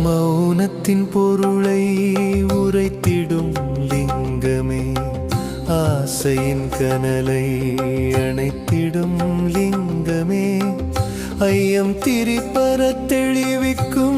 மௌனத்தின் பொருளை உரைத்திடும் லிங்கமே, ஆசையின் கனலை அணைத்திடும் லிங்கமே, ஐயம் திரிபர தெளிவிக்கும்